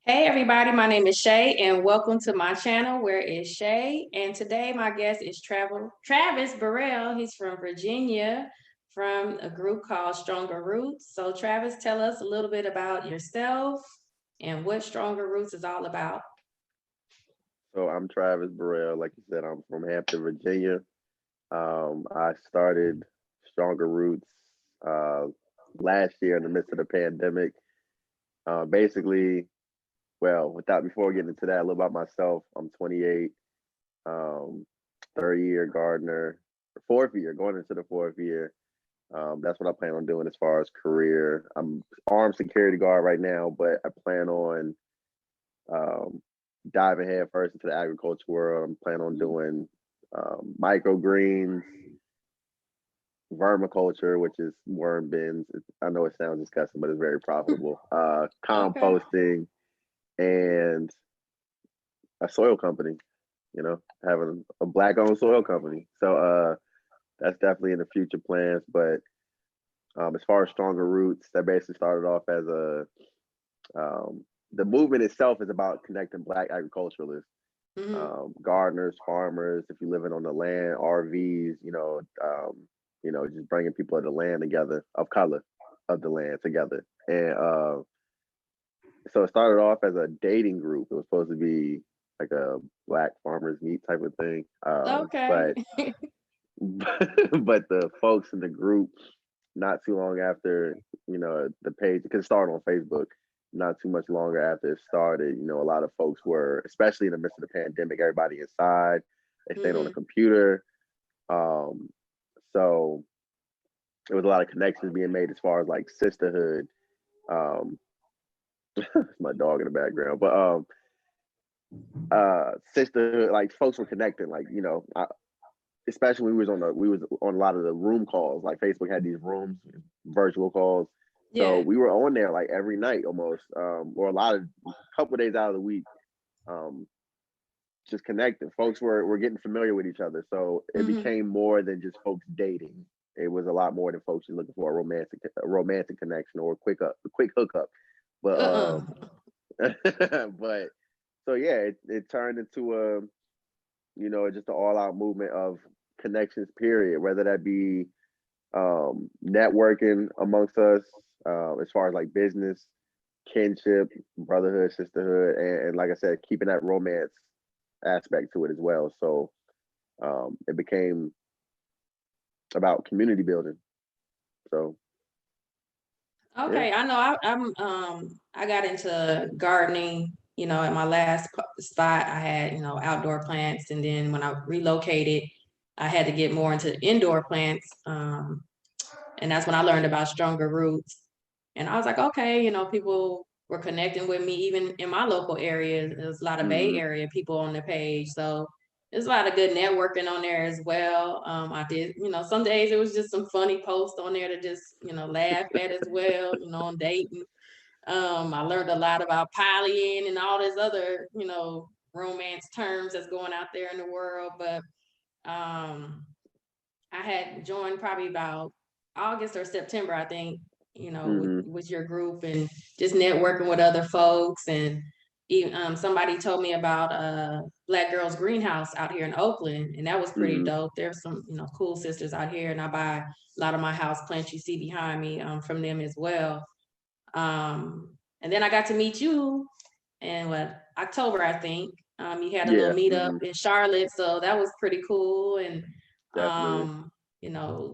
Hey everybody, my name is Shay and welcome to my channel where it's Shay. And today my guest is Travis Burrell. He's from Virginia from a group called Stronger Roots. So Travis, tell us a little bit about yourself and what Stronger Roots is all about. So I'm Travis Burrell. Like you said, I'm from Hampton, Virginia. I started Stronger Roots uh, last year in the midst of the pandemic. Basically, well, without before getting into that, a little about myself. I'm 28, um, third year gardener, fourth year, going into the fourth year. That's what I plan on doing as far as career. I'm armed security guard right now, but I plan on um, diving head first into the agriculture world. I'm planning on doing microgreens, vermiculture, which is worm bins. I know it sounds disgusting, but it's very profitable. Okay. Composting and a soil company. Having a black-owned soil company. So that's definitely in the future plans. But as far as Stronger Roots, that basically started off as a the movement itself is about connecting Black agriculturalists, Hmm. gardeners, farmers. If you're living on the land, RVs, just bringing people of the land together, of color, of the land together. And so it started off as a dating group. It was supposed to be like a Black farmers meet type of thing. Okay. But but the folks in the group, not too long after, the page, because it started on Facebook, not too much longer after it started, a lot of folks were, especially in the midst of the pandemic, everybody inside, they stayed on the Hmm. computer. Um, so there was a lot of connections being made as far as like sisterhood. Um, my dog in the background, but sisterhood, like folks were connecting, like, especially when we was on a lot of the room calls. Like Facebook had these rooms, virtual calls. So Yeah. we were on there like every night almost, or a couple of days out of the week, um, just connecting. Folks were getting familiar with each other. So it Hmm. became more than just folks dating. It was a lot more than folks just looking for a romantic connection or a quick hookup. But Uh-uh. but so yeah, it turned into a just an all out movement of connections, period. Whether that be networking amongst us, as far as like business, kinship, brotherhood, sisterhood, and like I said, keeping that romance aspect to it as well. So it became about community building. So yeah. Okay, I know I got into gardening, at my last spot I had, outdoor plants, and then when I relocated, I had to get more into indoor plants. And that's when I learned about Stronger Roots. And I was like, okay, people were connecting with me even in my local area. There's a lot of Bay Mm-hmm. Area people on the page. So there's a lot of good networking on there as well. I did, some days it was just some funny posts on there to just, laugh at as well, on dating. I learned a lot about polying and all this other, romance terms that's going out there in the world. But um, I had joined probably about August or September, I think, Mm-hmm. with your group and just networking with other folks. And even, somebody told me about Black Girls Greenhouse out here in Oakland, and that was pretty Mm-hmm. dope. There's some, cool sisters out here, and I buy a lot of my house plants you see behind me from them as well. And then I got to meet you in October, I think. You had a little Yeah. meetup Mm-hmm. in Charlotte, so that was pretty cool. And Definitely.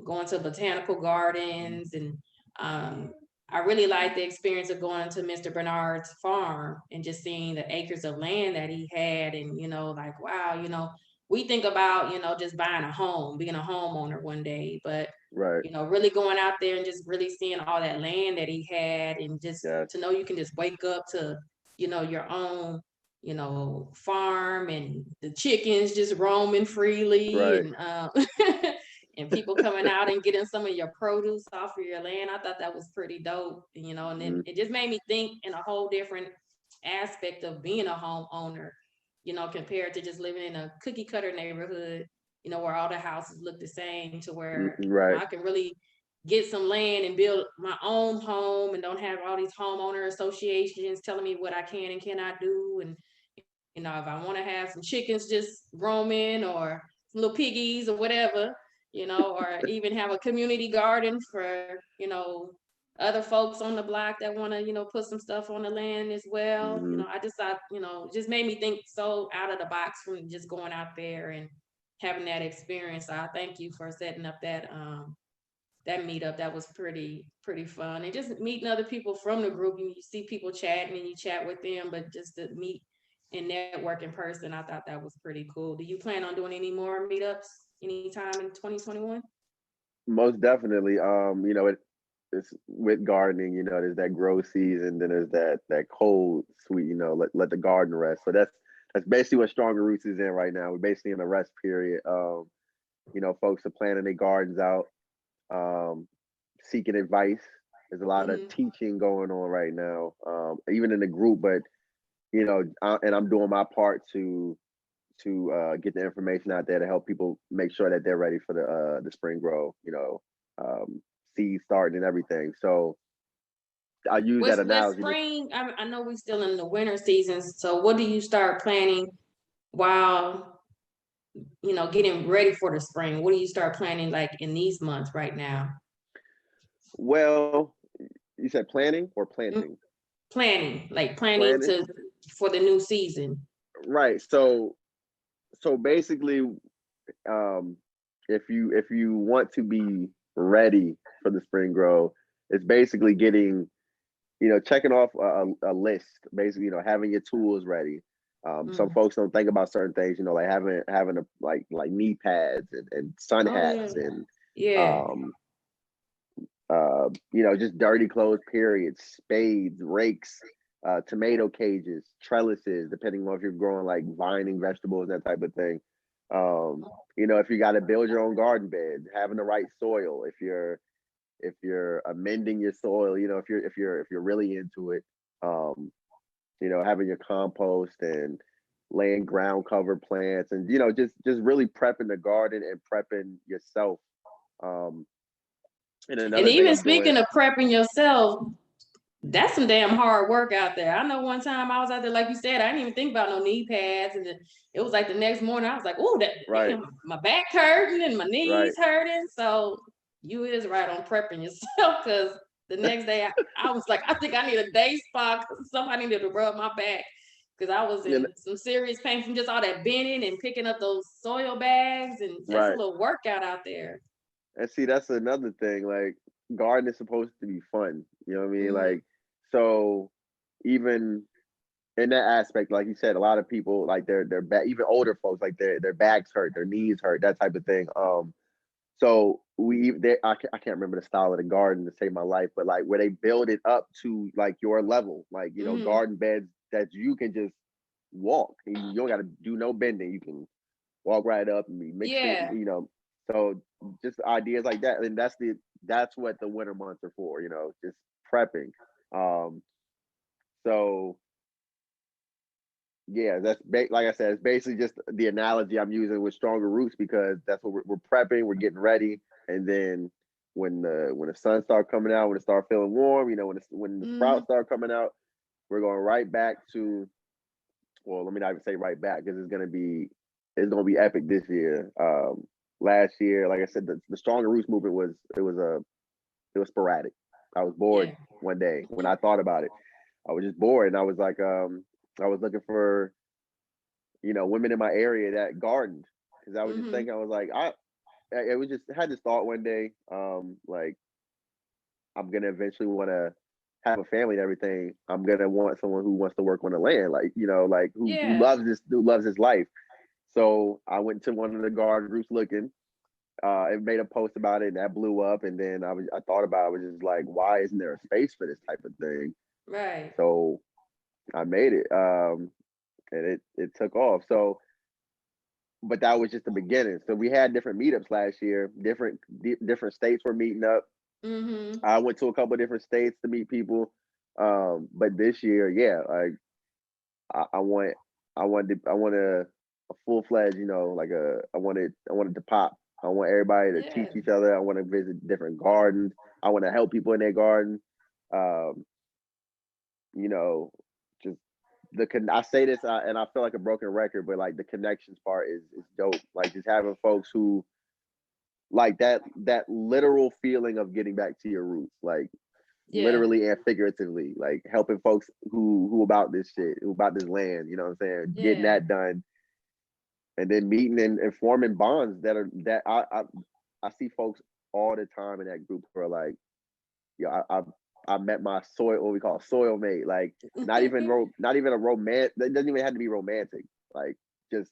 going to botanical gardens, and um, I really liked the experience of going to Mr. Bernard's farm and just seeing the acres of land that he had, and like wow, we think about just buying a home, being a homeowner one day, but Right. really going out there and just really seeing all that land that he had, and just Yes. to know you can just wake up to, your own, farm, and the chickens just roaming freely, Right. and and people coming out and getting some of your produce off of your land. I thought that was pretty dope, and then Mm-hmm. it just made me think in a whole different aspect of being a homeowner, compared to just living in a cookie cutter neighborhood, where all the houses look the same, to where, Right. I can really get some land and build my own home and don't have all these homeowner associations telling me what I can and cannot do. And, if I want to have some chickens just roaming or some little piggies or whatever, or even have a community garden for, other folks on the block that want to, put some stuff on the land as well. Hmm. I just thought, it just made me think so out of the box from just going out there and having that experience. So I thank you for setting up that meetup. That was pretty fun, and just meeting other people from the group. You see people chatting and you chat with them, but just to meet and network in person, I thought that was pretty cool. Do you plan on doing any more meetups anytime in 2021? Most definitely. It's with gardening, there's that grow season, then there's that cold, sweet, let the garden rest. So that's basically what Stronger Roots is in right now. We're basically in a rest period. Folks are planning their gardens out, um, seeking advice. There's a lot of Mm-hmm. teaching going on right now, even in the group. But and I'm doing my part to get the information out there to help people make sure that they're ready for the spring grow. Seed starting and everything. So I use that With analogy. spring, I know we're still in the winter seasons. So what do you start planning while getting ready for the spring? What do you start planning like in these months right now? Well, you said planning or Mm, planting? planning Planning, to for the new season. right? So basically, um, if you want to be ready for the spring grow, it's basically getting checking off a list. Basically, having your tools ready. Some Mm. folks don't think about certain things, like having a like knee pads and sun Oh yeah, hats and yeah. um just dirty clothes, period, spades, rakes, tomato cages, trellises, depending on if you're growing like vining vegetables, that type of thing. If you got to build your own garden bed, having the right soil, if you're amending your soil, if you're really into it, um, having your compost and laying ground cover plants and just really prepping the garden and prepping yourself. Um, and And another thing even I'm doing. speaking of prepping yourself, that's some damn hard work out there. I know one time I was out there, like you said, I didn't even think about no knee pads, and it was like the next morning I was like, "Oh, that Right, damn, my back hurting and my right. knees hurting." So you is right on prepping yourself, because the next day I was like, I think I need a day spa because somebody needed to rub my back because I was And in some serious pain from just all that bending and picking up those soil bags, and that's a right. little workout out there. And see, that's another thing. Like gardening is supposed to be fun. You know what I mean? Mm-hmm. Like, so even in that aspect, like you said, a lot of people like their back, even older folks, like their backs hurt, their knees hurt, that type of thing. So I can't remember the style of the garden to save my life, but like where they build it up to like your level, like Mm-hmm. garden beds that you can just walk. You don't got to do no bending. You can walk right up and be mixing, Yeah. So just ideas like that, and that's what the winter months are for, just prepping. Um, so yeah, like I said, it's basically just the analogy I'm using with Stronger Roots because that's what we're prepping, we're getting ready, and then when the sun start coming out, when it start feeling warm, when the Mm-hmm. sprouts start coming out, we're going right back to, well, let me not even say right back because it's gonna be epic this year. Last year, like I said, the Stronger Roots movement was sporadic. I was bored Yeah. one day when I thought about it. I was just bored, and I was like, I was looking for women in my area that gardened because I was just Mm-hmm. thinking, I was like, it was just I had this thought one day, like I'm gonna eventually want to have a family and everything. I'm gonna want someone who wants to work on the land, like like who Yeah. loves this life. So I went to one of the garden groups looking. It made a post about it and that blew up. And then I thought about it, I was just like, why isn't there a space for this type of thing? Right. So I made it, and it took off. So, but that was just the beginning. So we had different meetups last year. Different states were meeting up. Mm-hmm. I went to a couple of different states to meet people. But this year, yeah, like I want I want a full fledged, like I wanted to pop I want everybody to Yeah. teach each other. I want to visit different gardens. I want to help people in their garden. Um, you know, just I say this and I feel like a broken record, but like the connections part is dope. Like just having folks who like that literal feeling of getting back to your roots, like Yeah. literally and figuratively, like helping folks who about this shit, who about this land, you know what I'm saying, getting Yeah. that done, and then meeting and forming bonds that are that I see folks all the time in that group who are like, yo, I met my soil, what we call soilmate, like not even a romance. It doesn't even have to be romantic, like just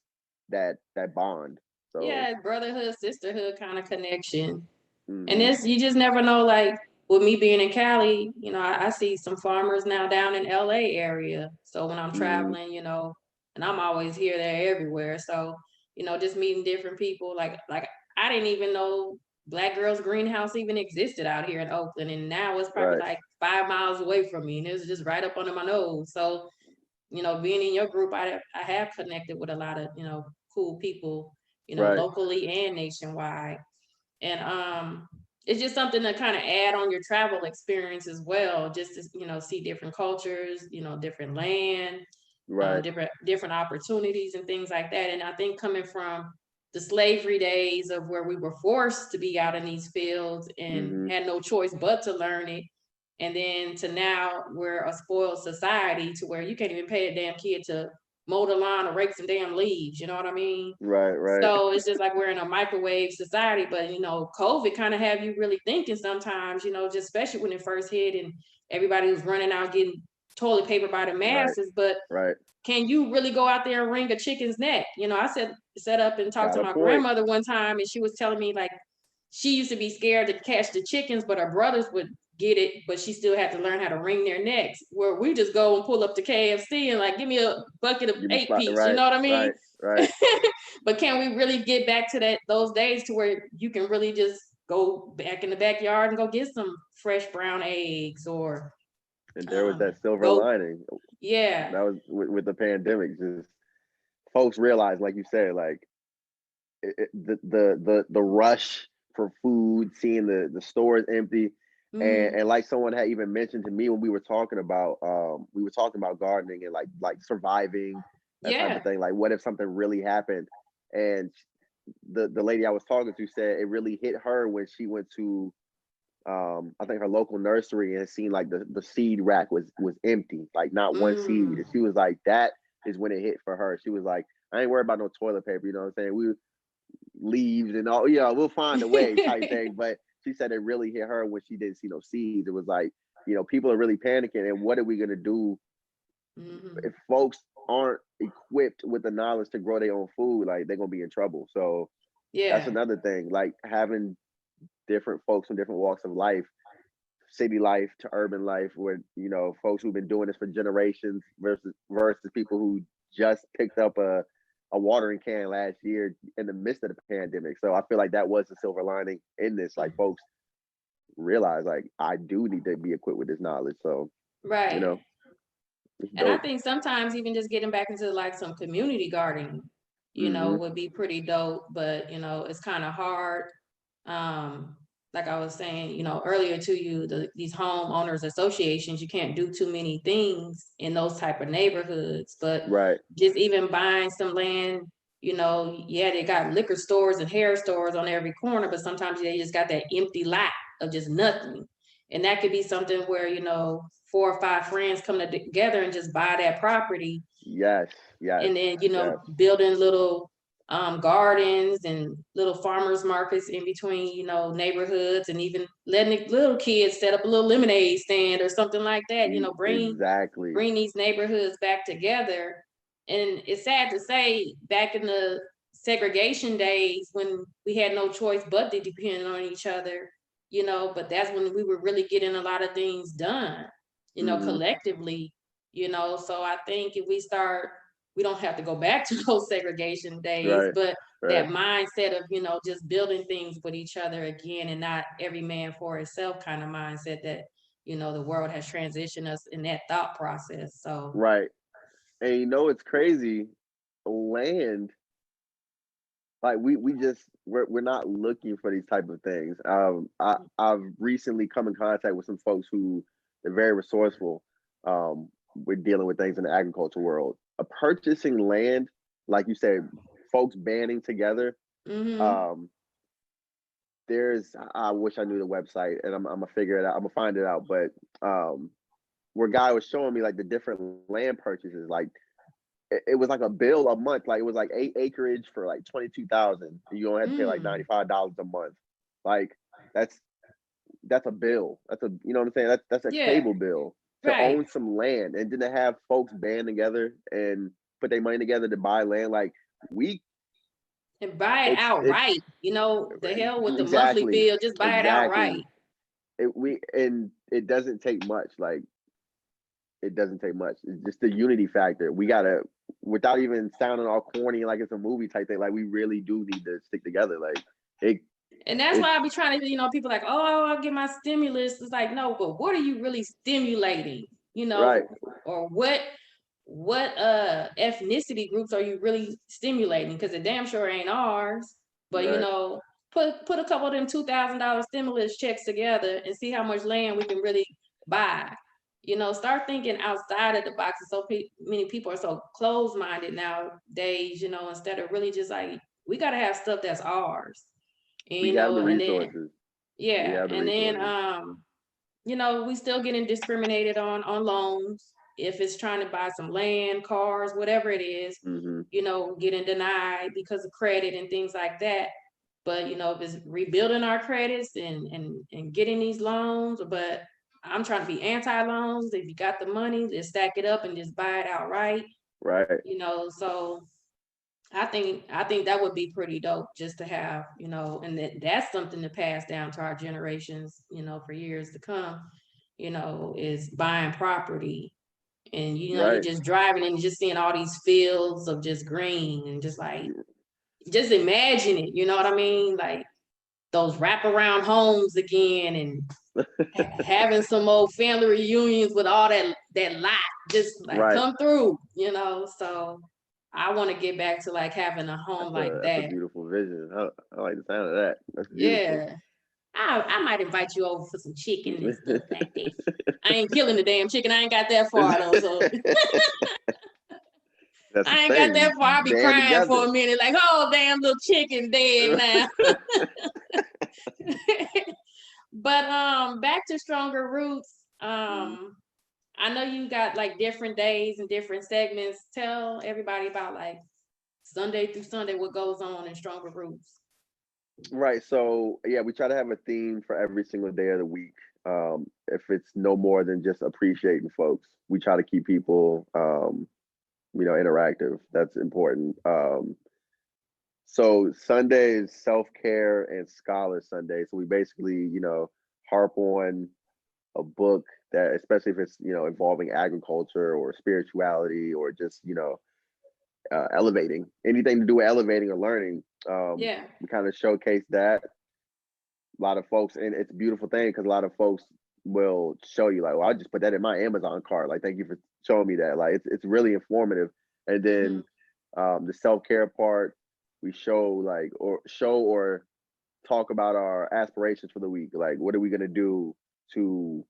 that bond. So Yeah, brotherhood, sisterhood kind of connection. And mm-hmm, it's, you just never know, like with me being in Cali, I see some farmers now down in LA area. So when I'm mm-hmm, traveling, and I'm always here, there, everywhere. So, just meeting different people. Like I didn't even know Black Girls Greenhouse even existed out here in Oakland. And now it's probably right, like 5 miles away from me. And it was just right up under my nose. So, being in your group, I have connected with a lot of, cool people, right, locally and nationwide. And it's just something to kind of add on your travel experience as well, just to see different cultures, different land, right, different opportunities and things like that. And I think coming from the slavery days of where we were forced to be out in these fields and mm-hmm, had no choice but to learn it, and then to now we're a spoiled society to where you can't even pay a damn kid to mow the lawn or rake some damn leaves, you know what I mean? right, right, So it's just like we're in a microwave society, but COVID kind of have you really thinking sometimes, just especially when it first hit and everybody was running out getting toilet paper by the right, masses. But right. can you really go out there and wring a chicken's neck? I set up and talked Got to a my point. grandmother one time, and she was telling me like she used to be scared to catch the chickens, but her brothers would get it, but she still had to learn how to wring their necks. Where we just go and pull up to KFC and like give me a bucket of Give me 8 piece, you right, know what I mean? right, right. But can we really get back to those days to where you can really just go back in the backyard and go get some fresh brown eggs or And there was that silver go, lining. yeah, That was with the pandemic. Just folks realized, like you said, like the rush for food, seeing the stores empty, mm, and like someone had even mentioned to me when we were talking about gardening and like surviving, that type of yeah, thing. Like, what if something really happened? And the lady I was talking to said it really hit her when she went to I think her local nursery and seen like the seed rack was empty, like not one seed. And mm, she was like, that is when it hit for her. She was like, I ain't worried about no toilet paper, you know what I'm saying? We leaves and all, yeah, we'll find a way type thing. But she said it really hit her when she didn't see no seeds. It was like, people are really panicking, and what are we gonna do mm-hmm. if folks aren't equipped with the knowledge to grow their own food? Like they're gonna be in trouble. So that's Yeah, another thing. Like having different folks from different walks of life, city life to urban life, where folks who've been doing this for generations versus people who just picked up a watering can last year in the midst of the pandemic. So I feel like that was the silver lining in this. Like folks realize like I do need to be equipped with this knowledge. So you right. know it's And I dope. think sometimes even just getting back into like some community gardening, Hmm. would be pretty dope, but it's kind of hard. Um, like I was saying, earlier to you, these homeowners associations, you can't do too many things in those type of neighborhoods, but Right. just even buying some land, yeah, they got liquor stores and hair stores on every corner, but sometimes they just got that empty lot of just nothing. And that could be something where, 4 or 5 friends come together and just buy that property, Yes. Yes. and then Yes. building little gardens and little farmers markets in between neighborhoods, and even letting the little kids set up a little lemonade stand or something like that, Exactly. bring these neighborhoods back together. And it's sad to say, back in the segregation days when we had no choice but to depend on each other, but that's when we were really getting a lot of things done, Hmm. collectively, so I think if we don't have to go back to those segregation days, Right. but Right. that mindset of, just building things with each other again, and not every man for itself kind of mindset that, the world has transitioned us in that thought process. So, Right. And it's crazy. Land like we're not looking for these type of things. I've recently come in contact with some folks who are very resourceful with dealing with things in the agriculture world. Purchasing land, like you said, folks banding together. Mm-hmm. Um, there's I wish I knew the website, and I'm gonna figure it out. I'm gonna find it out. But where guy was showing me like the different land purchases, like it was like a bill a month. Like it was like 8 acreage for like 22,000. You only have to pay like Mm. $95 a month. Like that's that's a bill. That's a you know what I'm saying. That's a Yeah. cable bill to Right. own some land, and then to have folks band together and put their money together to buy land. Like we, And buy it it's outright. The hell with the monthly exactly bill. Just buy it exactly outright. it doesn't take much. Like it doesn't take much. It's just the unity factor. We gotta, without even sounding all corny like it's a movie type thing. Like we really do need to stick together. Like it, And that's it's why I be trying to, people like, oh, I'll get my stimulus. It's like, no, but what are you really stimulating? right. Or what ethnicity groups are you really stimulating? Because it damn sure ain't ours. But Right. put a couple of them $2,000 stimulus checks together and see how much land we can really buy. Start thinking outside of the box. So many people are so closed-minded nowadays, instead of really just like, we got to have stuff that's ours. And, We have the and then, resources. We yeah, have the and then, resources. we still getting discriminated on loans. If it's trying to buy some land, cars, whatever it is, Hmm. getting denied because of credit and things like that. But if it's rebuilding our credits and getting these loans, but I'm trying to be anti-loans. If you got the money, just stack it up and just buy it outright. Right. So I think that would be pretty dope just to have, and that's something to pass down to our generations, for years to come, is buying property. And you're Right. just driving and just seeing all these fields of just green and just like just imagine it, you know what I mean? Like those wraparound homes again and having some old family reunions with all that lot just like Right. come through, so I want to get back to like having a home like That's a that. beautiful vision. I like the sound of that. That's beautiful. Yeah. I might invite you over for some chicken and stuff like that. I ain't killing the damn chicken. I ain't got that far though. So That's the I ain't got thing. that far. I be Band crying for together. a minute, like, oh damn little chicken dead now. But back to stronger roots. Mhm. I know you got like different days and different segments. Tell everybody about like Sunday through Sunday what goes on in stronger roots. Right. So yeah, we try to have a theme for every single day of the week. If it's no more than just appreciating folks, we try to keep people, interactive. That's important. So Sunday is self care and scholar Sunday. So we basically, harp on a book that, especially if it's involving agriculture or spirituality or just elevating, anything to do with elevating or learning. Yeah. We kind of showcase that. A lot of folks, and it's a beautiful thing because a lot of folks will show you like, well, I just put that in my Amazon cart. Like, thank you for showing me that. Like, it's really informative. And Mm-hmm. then the self care part, we show or talk about our aspirations for the week. Like, what are we gonna do to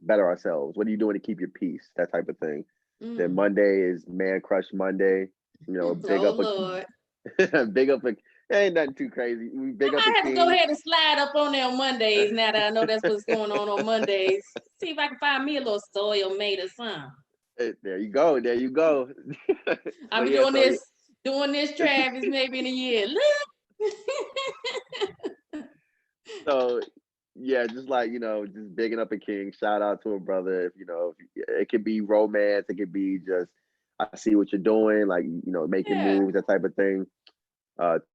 better ourselves? What are you doing to keep your peace? That type of thing. Then Mm. Monday is Man Crush Monday. Big Oh up Lord. a big up a ain't nothing too crazy. We I big up a might have to go king. ahead and slide up on there on Mondays now that I know that's what's going on Mondays. See if I can find me a little Soilmate or something. There you go. There you go. I'll So be yeah, doing this, Travis, maybe in a year. Look. so yeah, just like just bigging up a king. Shout out to a brother. If it could be romance, it could be just I see what you're doing, like making Yeah. moves, that type of thing.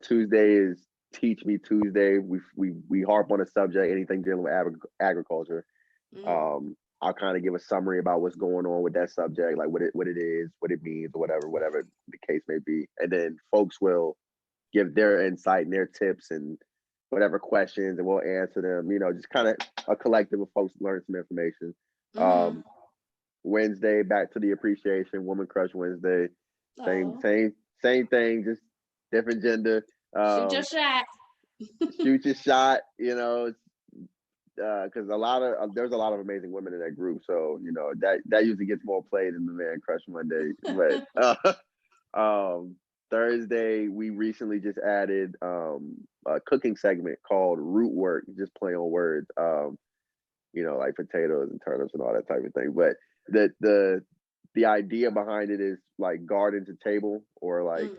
Tuesday is Teach Me Tuesday. We harp on a subject, anything dealing with agriculture. Mm. I'll kind of give a summary about what's going on with that subject, like what it is, what it means, or whatever the case may be, and then folks will give their insight and their tips and whatever questions, and we'll answer them. Just kind of a collective of folks learn some information. Mm-hmm. Um, Wednesday, back to the appreciation, Woman Crush Wednesday. Same Oh. same same thing, just different gender. Shoot your shot. Shoot your shot, you know, because there's a lot of amazing women in that group, so you know that usually gets more play than the Man Crush Monday. But Thursday we recently just added a cooking segment called Root Work, just play on words. You know, like potatoes and turnips and all that type of thing. But the idea behind it is like garden to table, or like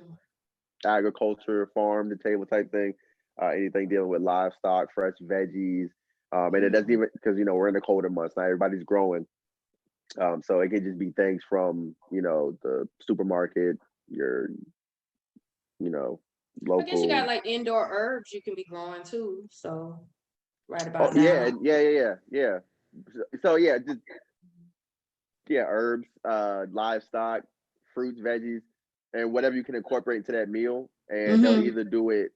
agriculture, farm to table type thing. Anything dealing with livestock, fresh veggies. And it doesn't even, because you know we're in the colder months now, everybody's growing. So it could just be things from, you know, the supermarket, your, you know, I guess you got local. like indoor herbs you can be growing too. So right Oh about yeah, now. yeah. So yeah, just yeah, herbs, livestock, fruits, veggies, and whatever you can incorporate into that meal. And they'll either do it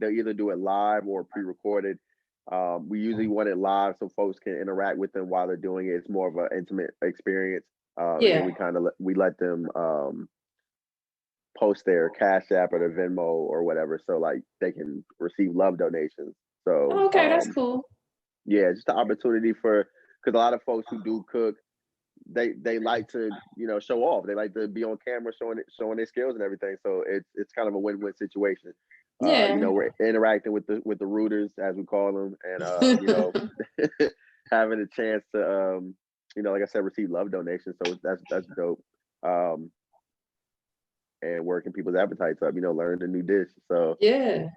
live or pre-recorded. We usually want it live so folks can interact with them while they're doing it. It's more of an intimate experience. And then Yeah. we kind of we let them post their Cash App or their Venmo or whatever, so like they can receive love donations. So Okay, that's cool. yeah, just the opportunity for, because a lot of folks who do cook, they like to, you know, show off. They like to be on camera showing their skills and everything. So it's kind of a win-win situation. You Yeah. know, we're interacting with the rooters, as we call them, and you know, having a chance to you know, like I said, receive love donations. So that's dope. Um, and working people's appetites up, you know, learning a new dish. So Yeah.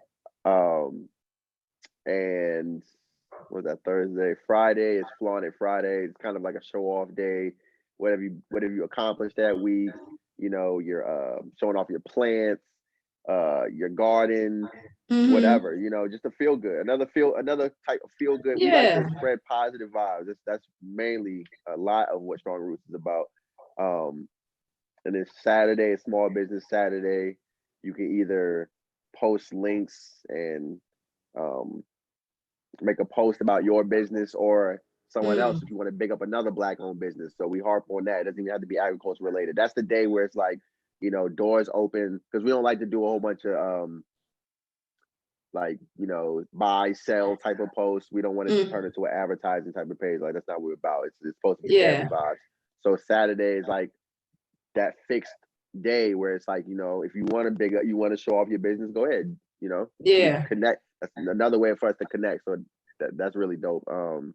um and what was that, Thursday? Friday is Flaunt It Friday. It's kind of like a show off day. Whatever you accomplished that week, you know, you're showing off your plants, your garden, whatever, you know, just to feel good. Another type of feel good. We like to Yeah. spread positive vibes. That's mainly a lot of what Strong Roots is about. Um, and then Saturday is Small Business Saturday. You can either post links and um, make a post about your business, or someone else if you want to big up another black owned business. So we harp on that. It doesn't even have to be agriculture related. That's the day where it's like, you know, doors open, because we don't like to do a whole bunch of like, you know, buy sell type of posts. We don't want it to turn into an advertising type of page. Like that's not what we're about. It's supposed to be family Yeah. vibes. So Saturday is like that fixed day where it's like, you know, if you want to big up, you want to show off your business, go ahead. You know, we Yeah. connect. That's another way for us to connect. So that's really dope. And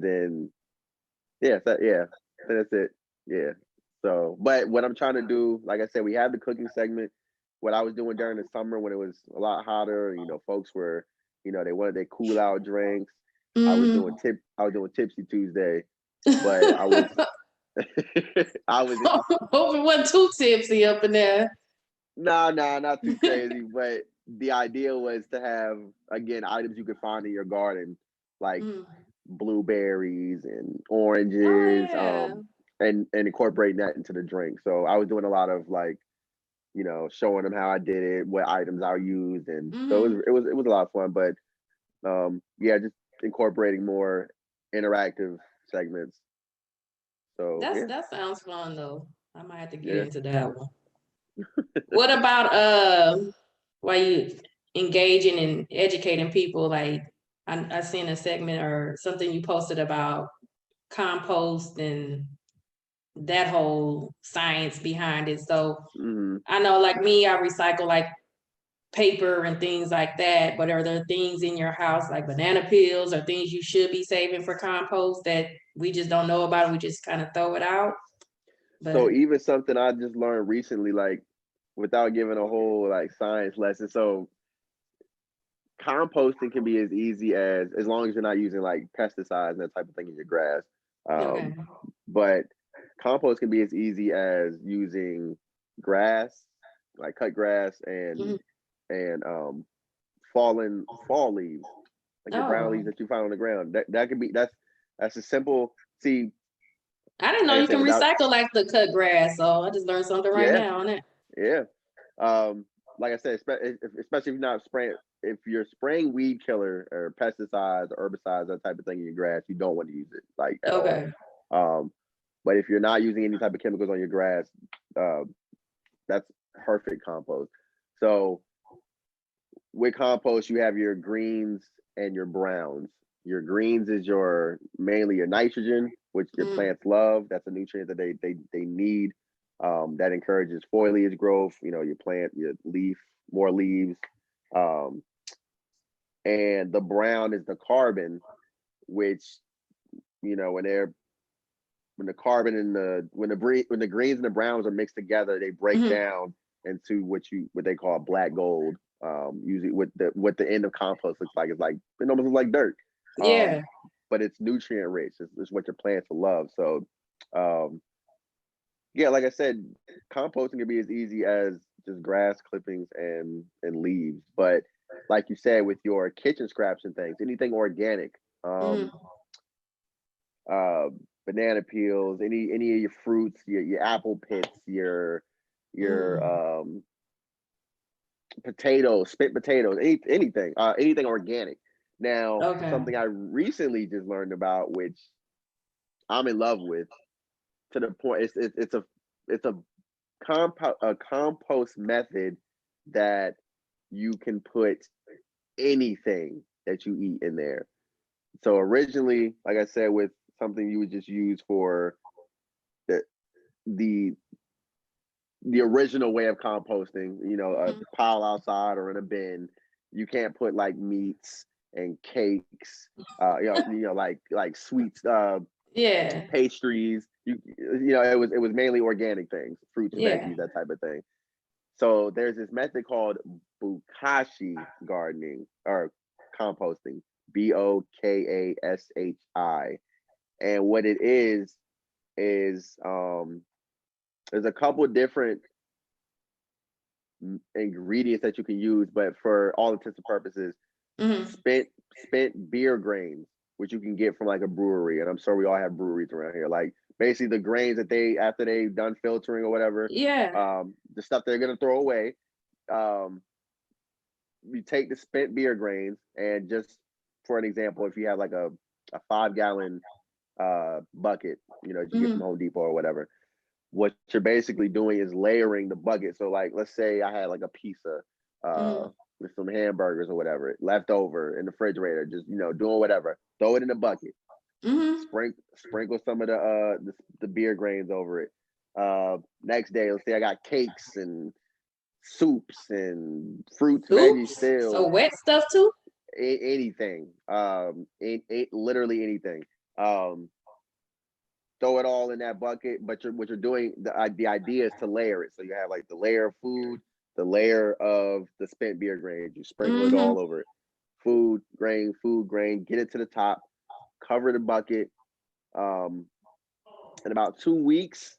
then yeah, that's it. Yeah. So, but what I'm trying to do, like I said, we have the cooking segment. What I was doing during the summer when it was a lot hotter, you know, folks were, you know, they wanted their cool out drinks. I was doing Tipsy Tuesday, but I was I was Hope it wasn't too tipsy up in there. nah, not too crazy. But the idea was to have, again, items you could find in your garden, like blueberries and Oh oranges, yeah. and incorporating that into the drink. So I was doing a lot of like, you know, showing them how I did it, what items I used, and so it was a lot of fun. But yeah, just incorporating more interactive segments. So yeah, That sounds fun though. I might have to get yeah. into that one. What about why you engaging and educating people? Like I seen a segment or something you posted about compost and that whole science behind it. So hmm I know like me, I recycle like paper and things like that, but are there things in your house like banana peels or things you should be saving for compost that we just don't know about? We just kind of throw it out. So But even something I just learned recently, like without giving a whole like science lesson. So composting can be as easy as long as you're not using like pesticides and that type of thing in your grass. okay. But compost can be as easy as using grass, like cut grass Mhm. and fallen fall leaves, like your brown leaves Oh, that you find on the ground. That could be that's a simple. See, I didn't know like I you said, can without recycle like the cut grass. So I just learned something right yeah, now on it. yeah. Like I said, especially if you're not spraying, if you're spraying weed killer or pesticides or herbicides, that type of thing in your grass, you don't want to use it like at all. Okay. Um, but if you're not using any type of chemicals on your grass, uh, that's perfect compost. So with compost, you have your greens and your browns. Your greens is your mainly your nitrogen, which your plants love. That's a nutrient that they need. That encourages foliage growth. You know, your plant, your leaf, more leaves. Um, and the brown is the carbon, which, you know, when the carbon and when the greens and the browns are mixed together, they break down into what they call black gold. Usually what the end of compost looks like is like it almost looks like dirt. Yeah. But it's nutrient rich. It's what your plants will love. So yeah, like I said, composting can be as easy as just grass clippings and leaves. But like you said, with your kitchen scraps and things, anything organic, uh, banana peels, any of your fruits, your apple pits, your potatoes, spent potatoes, anything organic. Now, Okay. something I recently just learned about, which I'm in love with, to the point it's a compost method that you can put anything that you eat in there. So originally, like I said, with something you would just use for the the the original way of composting, you know, a pile outside or in a bin. You can't put like meats and cakes, like sweets, Yeah. pastries. It was mainly organic things, fruits, Yeah. veggies, that type of thing. So there's this method called bukashi gardening or composting, Bokashi. And what it is there's a couple different ingredients that you can use, but for all intents and purposes, spent beer grains, which you can get from like a brewery, and I'm sure we all have breweries around here. Like basically the grains that they after they've done filtering or whatever, Yeah. the stuff they're gonna throw away. Um, you take the spent beer grains and just for an example, if you have like a 5 gallon bucket, you know, you get from Home Depot or whatever, what you're basically doing is layering the bucket. So like let's say I had like a pizza with some hamburgers or whatever left over in the refrigerator, just doing whatever, throw it in the bucket, sprinkle some of the beer grains over it. Next day, let's say I got cakes and soups and fruits, veggies Oops. So still, wet stuff too? anything, literally anything. Um, Throw it all in that bucket. But what you're doing, the idea is to layer it. So you have like the layer of food, the layer of the spent beer grains. You sprinkle it all over it. Food, grain. Get it to the top. Cover the bucket. In about 2 weeks,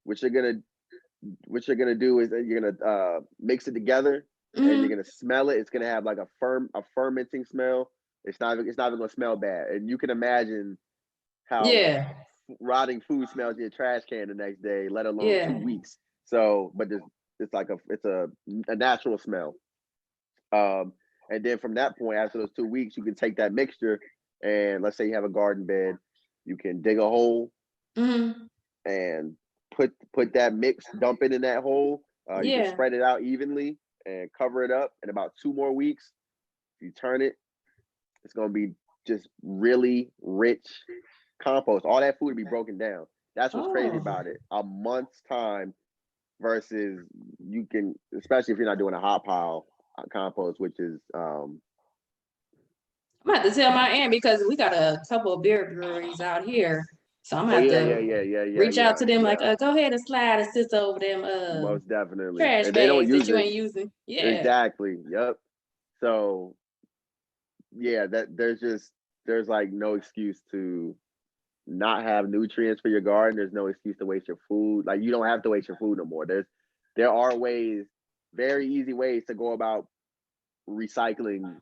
what you're gonna do is that you're gonna mix it together, and you're gonna smell it. It's gonna have like a fermenting smell. It's not even gonna smell bad, and you can imagine how Yeah. rotting food smells in your trash can the next day, let alone two Yeah. weeks. So, but it's a natural smell. Um, and then from that point, after those 2 weeks, you can take that mixture and let's say you have a garden bed, you can dig a hole and put that mix, dump it in that hole. You can Yeah. spread it out evenly and cover it up. In about 2 more weeks, if you turn it, it's gonna be just really rich compost. All that food to be broken down. That's what's crazy Oh. about it. A month's time versus you can, especially if you're not doing a hot pile compost, which is I'm gonna have to tell my aunt because we got a couple of beer breweries out here. So I'm oh gonna have yeah, to yeah, yeah, yeah, yeah, reach out yeah, to them like, yeah. go ahead and slide and sit over them Most definitely. trash And they don't bags that use you it. ain't using. Yeah. Exactly. Yep. So yeah, there's like no excuse to not have nutrients for your garden. There's no excuse to waste your food. Like you don't have to waste your food no more. There are ways, very easy ways to go about recycling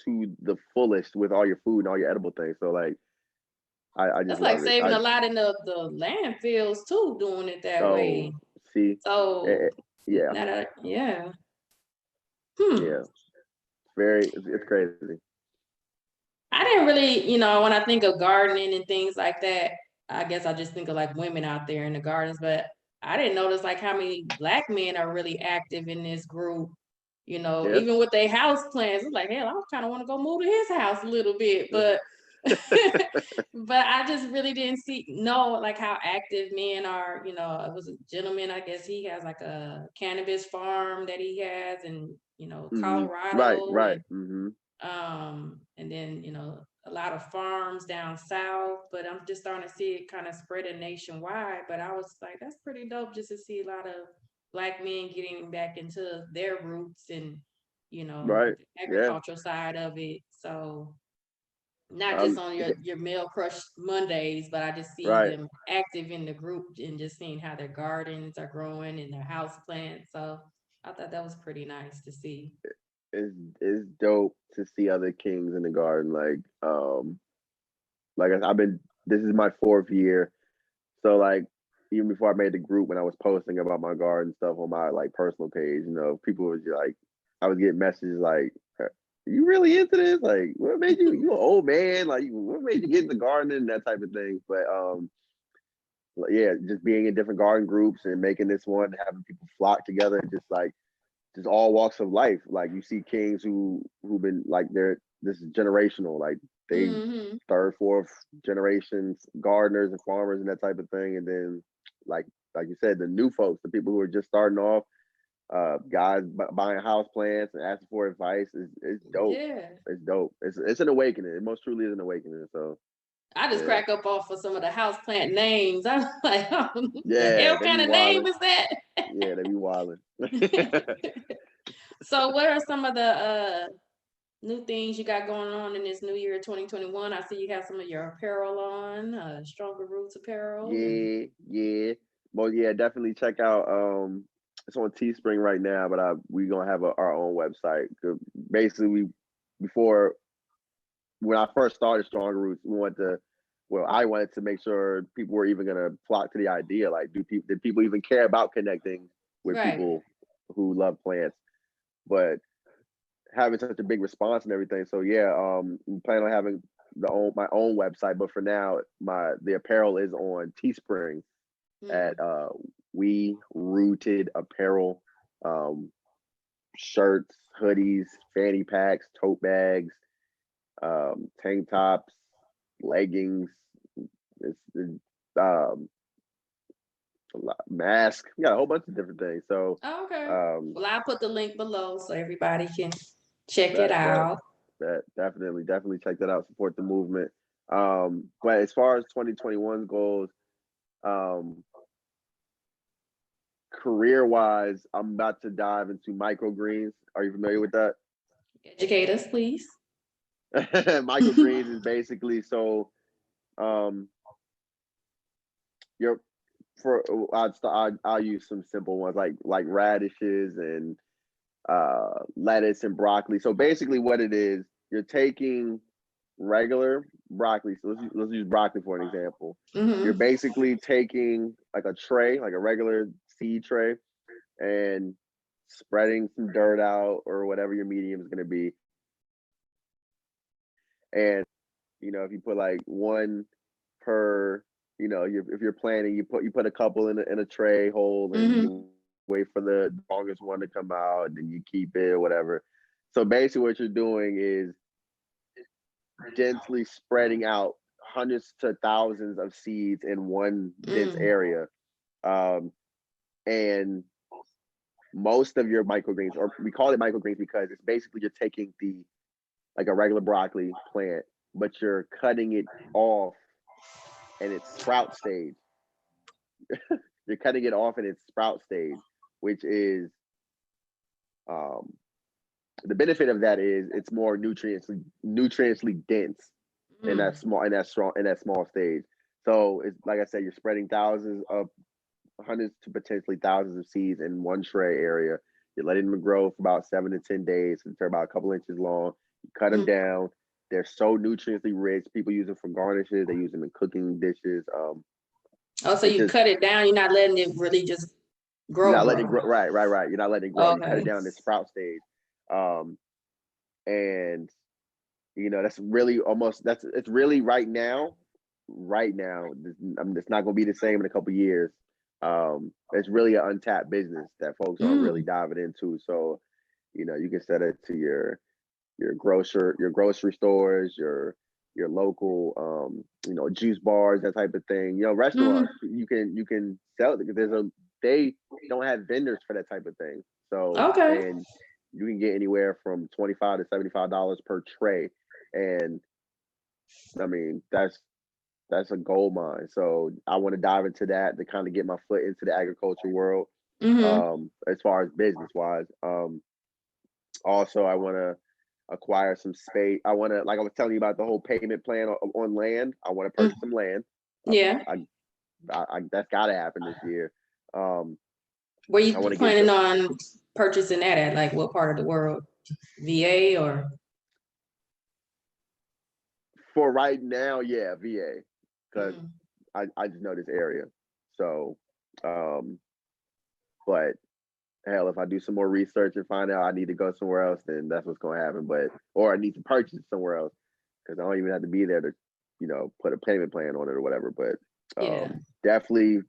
to the fullest with all your food and all your edible things. So like I just That's like love it. saving a lot in the landfills too, doing it that Oh, way. see, So eh, yeah, yeah. yeah, it's crazy. I didn't really, when I think of gardening and things like that, I guess I just think of like women out there in the gardens, but I didn't notice like how many Black men are really active in this group. Yeah. even with their house plans, it's like, hell, I kind of want to go move to his house a little bit, but but I just really didn't know like how active men are. It was a gentleman, I guess he has like a cannabis farm that he has in, Right, Colorado, right. and then, a lot of farms down south, but I'm just starting to see it kind of spreading nationwide. But I was like, that's pretty dope just to see a lot of Black men getting back into their roots and, Right. the Yeah. agricultural side of it. So not just Um on your male crush Mondays, but I just see right. them active in the group and just seeing how their gardens are growing and their house plants. So I thought that was pretty nice to see. It's dope to see other kings in the garden. Like I've been, this is my 4th year. So like even before I made the group, when I was posting about my garden stuff on my like personal page, people was like, I was getting messages like, "You really into this? Like, what made you? You an old man? Like, what made you get into gardening and that type of thing?" But yeah, just being in different garden groups and making this one, having people flock together, and just all walks of life. Like you see kings who've been like this is generational. Like they Hmm. third, fourth generations gardeners and farmers and that type of thing. And then like you said, the new folks, the people who are just starting off, guys buying house plants and asking for advice is dope. Yeah. It's dope. It's an awakening. It most truly is an awakening. So I just yeah. crack up off of some of the house plant names. I'm like, the Yeah, hell they be kind of name wilding. is that? Yeah, they be wilding. So what are some of the new things you got going on in this new year 2021? I see you have some of your apparel on, Stronger Roots apparel. And Yeah. Well, yeah, definitely check out. It's on Teespring right now, but we gonna have our own website. Basically, we before when I first started Stronger Roots, I wanted to make sure people were even gonna flock to the idea. Like, did people even care about connecting with right. people who love plants? But having such a big response and everything, so yeah, I'm planning on having my own website. But for now, the apparel is on Teespring at Mm. We Rooted Apparel, um, shirts, hoodies, fanny packs, tote bags, tank tops, leggings, it's mask. We got a whole bunch of different things. So Okay. um, Well, I'll put the link below so everybody can check it that that out. that definitely check that out. Support the movement. But as far as 2021 goes, um, career wise, I'm about to dive into microgreens. Are you familiar with that? Educate us, please. Microgreens is basically so um you're for I'll use some simple ones like radishes and lettuce and broccoli. So basically what it is, you're taking regular broccoli. So let's use broccoli for an example. You're Hmm. basically taking like a tray, like a regular seed tray, and spreading some dirt out or whatever your medium is going to be. And if you put like one per, if you're planting, you put a couple in a tray hole, and Hmm. you wait for the longest one to come out, and then you keep it or whatever. So basically, what you're doing is densely spreading out hundreds to thousands of seeds in one dense Mm. area. Um, and most of your microgreens, or we call it microgreens because it's basically you're taking like a regular broccoli plant, but you're cutting it off in its sprout stage. You're cutting it off in its sprout stage, which is um, the benefit of that is it's more nutriently dense in that Mm. small stage. So it's like I said, you're spreading hundreds to potentially thousands of seeds in one tray area. You're letting them grow for about 7 to 10 days until about a couple inches long. You cut them Mm. down. They're so nutriently rich. People use them for garnishes. They use them in cooking dishes. Oh, so It's you just cut it down. You're not letting it really just you're grow, not letting it grow. grow. Right. You're not letting it grow. You cut it Okay. down to sprout stage, um, and that's really almost that's it's really right now. Right now, it's not going to be the same in a couple years. It's really an untapped business that folks aren't really Mm. diving into. So You can set it to your grocery stores, your local juice bars, that type of thing. Mhm. Restaurants, you can sell it. They don't have vendors for that type of thing. So, Okay. and you can get anywhere from $25 to $75 per tray. And I mean, that's a gold mine. So I want to dive into that to kind of get my foot into the agriculture world, Mhm. as far as business wise. Also, I want to acquire some space. I want to, like I was telling you about the whole payment plan on land. I want to Mm. purchase some land. I, Yeah. that's got to happen this year. Um, Where I you want to get planning into, on purchasing that at? Like what part of the world? VA or? for right now, yeah, VA, because Mm. I just know this area. So, um, but hell, if I do some more research and find out I need to go somewhere else, then that's what's going to happen. Or I need to purchase it somewhere else because I don't even have to be there to, put a payment plan on it or whatever. But Yeah. definitely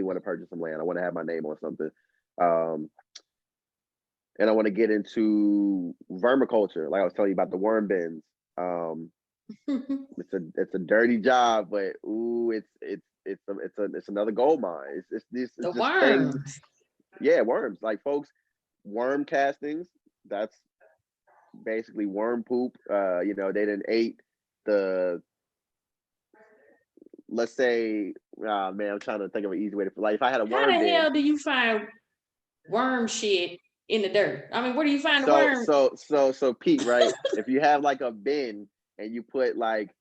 want to purchase some land. I want to have my name on something. Um, and I want to get into vermiculture, like I was telling you about the worm bins. Um, it's a dirty job, but ooh, it's another gold mine. It's The just things. worms. Yeah, worms. Like folks, worm castings. That's basically worm poop. They didn't ate the. Let's say, man, I'm trying to think of an easy way to, like, if I had a How worm the bin. hell do you find worm shit in the dirt? I mean, where do you find the So worm? so so so Pete, right? If you have like a bin and you put like,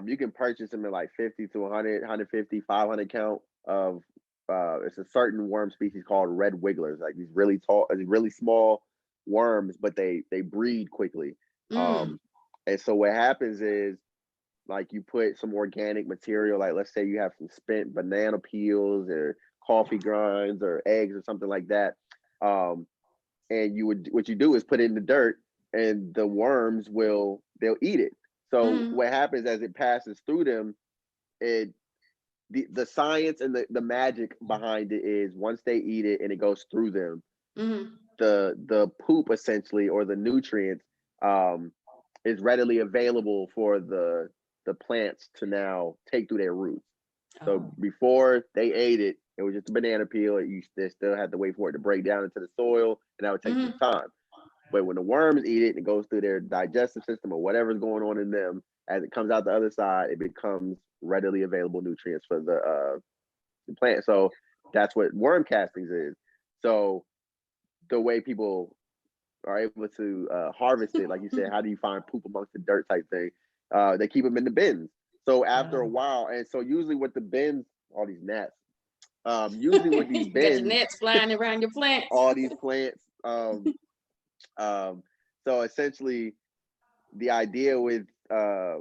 you can purchase them in like 50 to 100, 150, 500 count of, it's a certain worm species called red wigglers, like these really tall, really small worms, but they breed quickly. Mm. Um, and so what happens is, like, you put some organic material, like let's say you have some spent banana peels or coffee grinds or eggs or something like that. Um, and what you do is put it in the dirt, and the worms they'll eat it. So Mm. what happens as it passes through them, it the science and the magic behind it is, once they eat it and it goes through them, Mm. the poop essentially, or the nutrients, um is readily available for the plants to now take through their roots. So Oh. before they ate it, it was just a banana peel. They still had to wait for it to break down into the soil, and that would take some Mm. time. But when the worms eat it and it goes through their digestive system or whatever's going on in them, as it comes out the other side, it becomes readily available nutrients for the plant. So that's what worm castings is. So the way people are able to harvest it, like you said, how do you find poop amongst the dirt type thing? They keep them in the bins. So after a Oh. while, and so usually with the bins, all these gnats. Usually with these Got your bins, nets flying around your plants. all these plants. Um, so essentially, the idea with, I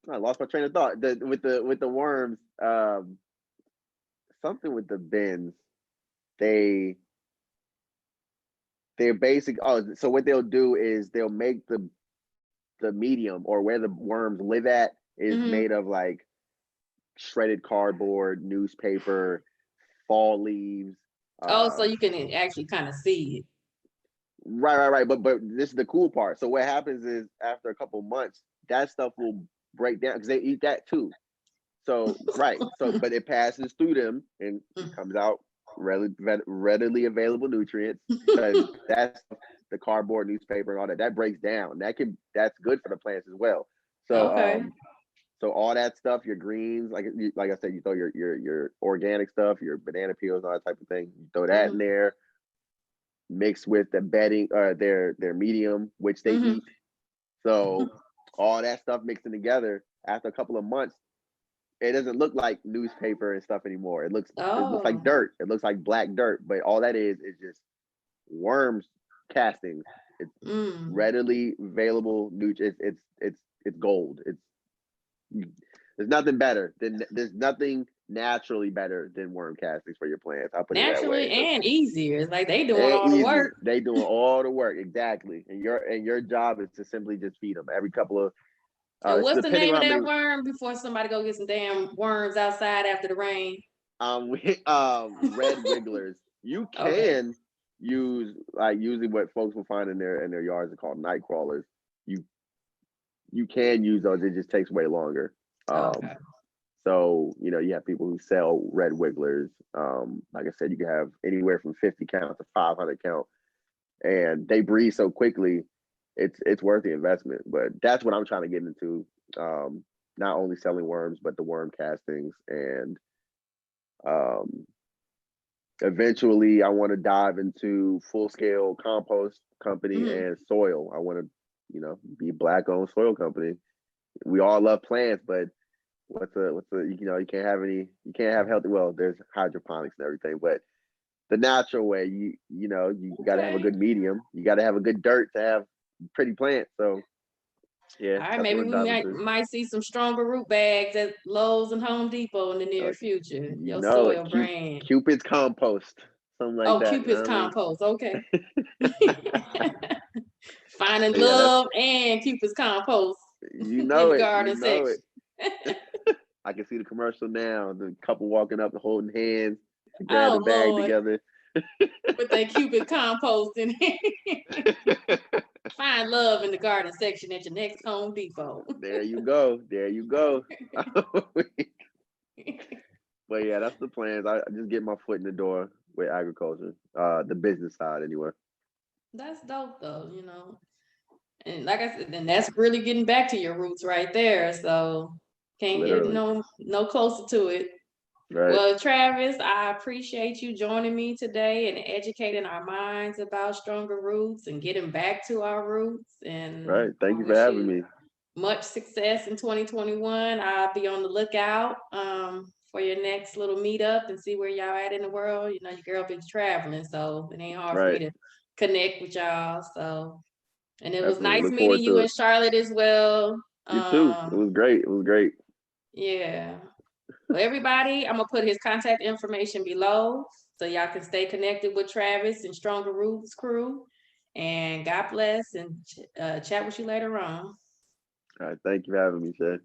lost my train of thought. With the worms, something with the bins. They they're basic. Oh, so what they'll do is they'll make the medium, or where the worms live at, is Mm-hmm. made of like shredded cardboard, newspaper, fall leaves. Oh, so Um, you can actually kind of see it. right. But this is the cool part. So what happens is, after a couple months, that stuff will break down because they eat that too. So right. So but it passes through them and it comes out readily available nutrients, because that's the cardboard, newspaper, and all that. That breaks down. That's good for the plants as well. So Okay. so all that stuff, your greens, like I said, you throw your organic stuff, your banana peels, all that type of thing. You throw that in Mm-hmm. there, mixed with the bedding, their medium, which they Mm-hmm. eat. So all that stuff mixing together, after a couple of months, it doesn't look like newspaper and stuff anymore. It looks like Oh. dirt. It looks like black dirt. But all that is just worms castings. It's Mm. readily available nutrients. It's gold. There's nothing naturally better than worm castings for your plants. I'll put it that way. Naturally and easier. It's like they doing And all the work. easy. They doing all the work, exactly. And your job is to simply just feed them every couple of, And it's what's the depending name on of how many. that worm before somebody go get some damn worms outside after the rain? Red wigglers. You Okay. can. use like usually what folks will find in their yards are called night crawlers. You you can use those. It just takes way longer. Um, Okay. so you have people who sell red wigglers. Like I said, you can have anywhere from 50 count to 500 count, and they breed so quickly. It's worth the investment. But that's what I'm trying to get into. Not only selling worms, but the worm castings, and um, eventually I want to dive into full scale compost company Mhm. and soil. I want to, be black owned soil company. We all love plants, but you can't have you can't have healthy, well, there's hydroponics and everything, but the natural way, you got to have a Okay. good medium. You got to have a good dirt to have pretty plants. So yeah, All right, that's what maybe I'm we diving might into. might see some stronger root bags at Lowe's and Home Depot in the near Uh, future. you Your know it. soil brand. Cupid's compost, something like Oh, that. You Cupid's know what I mean? compost. Okay. Finding So yeah, that's love and Cupid's compost you in know the it. You garden know it. section. I can see the commercial now. The couple walking up, holding hands, grab the Oh bag Lord, together. with that Cupid compost in it. Find love in the garden section at your next Home Depot. There you go. There you go. But yeah, that's the plans. I just get my foot in the door with agriculture, the business side anyway. That's dope though, And like I said, then that's really getting back to your roots right there. So can't get Literally. no closer to it. Right. Well, Travis, I appreciate you joining me today and educating our minds about stronger roots and getting back to our roots. Right. And Thank I you for wish having you me. much success in 2021. I'll be on the lookout for your next little meetup and see where y'all at in the world. Your girl be traveling, so it ain't hard for me Right. to connect with y'all. So, and it was Definitely nice look meeting forward you to in it. Charlotte as well. You too. It was great. It was great. Yeah. Well, everybody, I'm gonna put his contact information below so y'all can stay connected with Travis and Stronger Roots crew. And God bless and chat with you later on. All right. Thank you for having me, Shay.